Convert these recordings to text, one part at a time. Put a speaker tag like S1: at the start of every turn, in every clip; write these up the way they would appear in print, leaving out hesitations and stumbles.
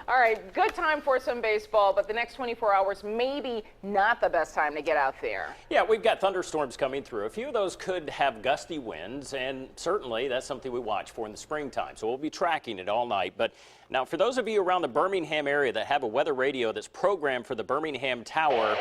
S1: All right, good time for some baseball, but the next 24 hours maybe not the best time to get out there.
S2: Yeah, we've got thunderstorms coming through. A few of those could have gusty winds, and certainly that's something we watch for in the springtime. So we'll be tracking it all night. But now, for those of you around the Birmingham area that have a weather radio that's programmed for the Birmingham Tower,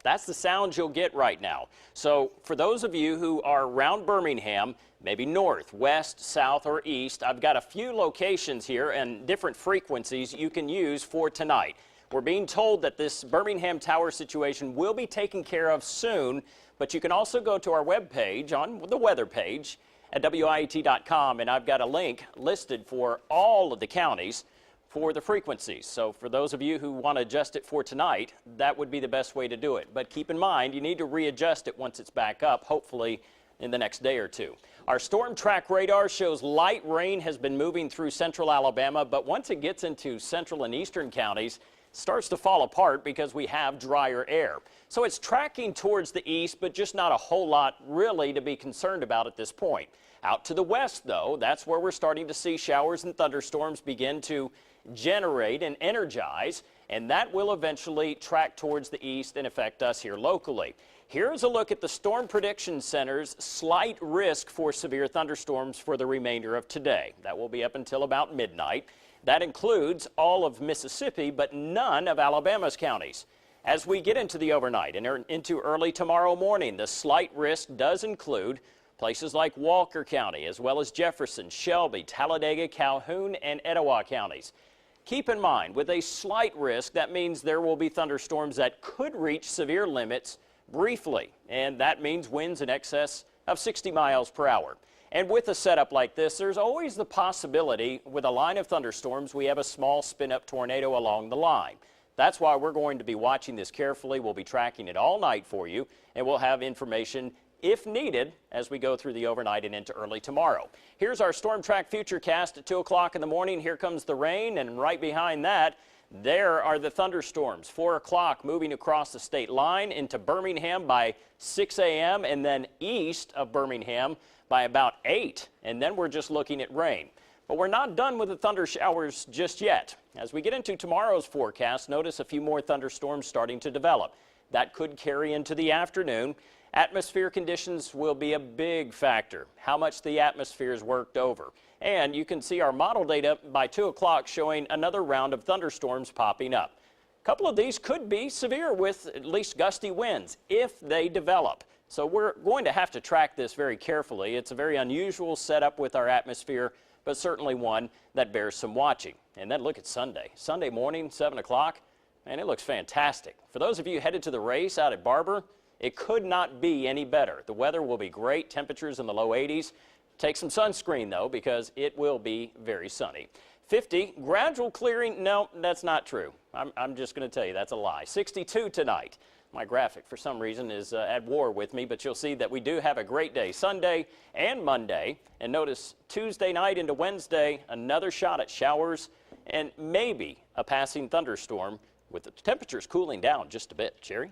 S2: that's the sound you'll get right now. So for those of you who are around Birmingham, maybe north, west, south, or east, I've got a few locations here and different frequencies you can use for tonight. We're being told that this Birmingham Tower situation will be taken care of soon, but you can also go to our webpage on the weather page at WIAT.com, and I've got a link listed for all of the counties for the frequencies. So for those of you who want to adjust it for tonight, that would be the best way to do it. But keep in mind, you need to readjust it once it's back up, hopefully in the next day or two. Our storm track radar shows light rain has been moving through central Alabama, but once it gets into central and eastern counties, it starts to fall apart because we have drier air. So it's tracking towards the east, but just not a whole lot really to be concerned about at this point. Out to the west, though, that's where we're starting to see showers and thunderstorms begin to generate and energize, and that will eventually track towards the east and affect us here locally. Here's a look at the Storm Prediction Center's slight risk for severe thunderstorms for the remainder of today. That will be up until about midnight. That includes all of Mississippi, but none of Alabama's counties. As we get into the overnight and into early tomorrow morning, the slight risk does include places like Walker County, as well as Jefferson, Shelby, Talladega, Calhoun, and Etowah counties. Keep in mind, with a slight risk, that means there will be thunderstorms that could reach severe limits briefly, and that means winds in excess of 60 miles per hour. And with a setup like this, there's always the possibility with a line of thunderstorms, we have a small spin-up tornado along the line. That's why we're going to be watching this carefully. We'll be tracking it all night for you, and we'll have information if needed as we go through the overnight and into early tomorrow. Here's our Storm Track Futurecast at 2 o'clock in the morning. Here comes the rain, and right behind that, there are the thunderstorms. 4 o'clock moving across the state line into Birmingham by 6 a.m. and then east of Birmingham by about 8. And then we're just looking at rain. But we're not done with the thunder showers just yet. As we get into tomorrow's forecast, notice a few more thunderstorms starting to develop. That could carry into the afternoon. Atmosphere conditions will be a big factor, how much the atmosphere is worked over. And you can see our model data by 2 o'clock showing another round of thunderstorms popping up. A couple of these could be severe with at least gusty winds if they develop. So we're going to have to track this very carefully. It's a very unusual setup with our atmosphere, but certainly one that bears some watching. And then look at Sunday. Sunday morning, 7 o'clock, and it looks fantastic. For those of you headed to the race out at Barber, it could not be any better. The weather will be great, temperatures in the low 80s. Take some sunscreen, though, because it will be very sunny. 50, gradual clearing. No, that's not true. I'm just going to tell you that's a lie. 62 tonight. My graphic, for some reason, is at war with me, but you'll see that we do have a great day Sunday and Monday. And notice Tuesday night into Wednesday, another shot at showers and maybe a passing thunderstorm with the temperatures cooling down just a bit. Jerry?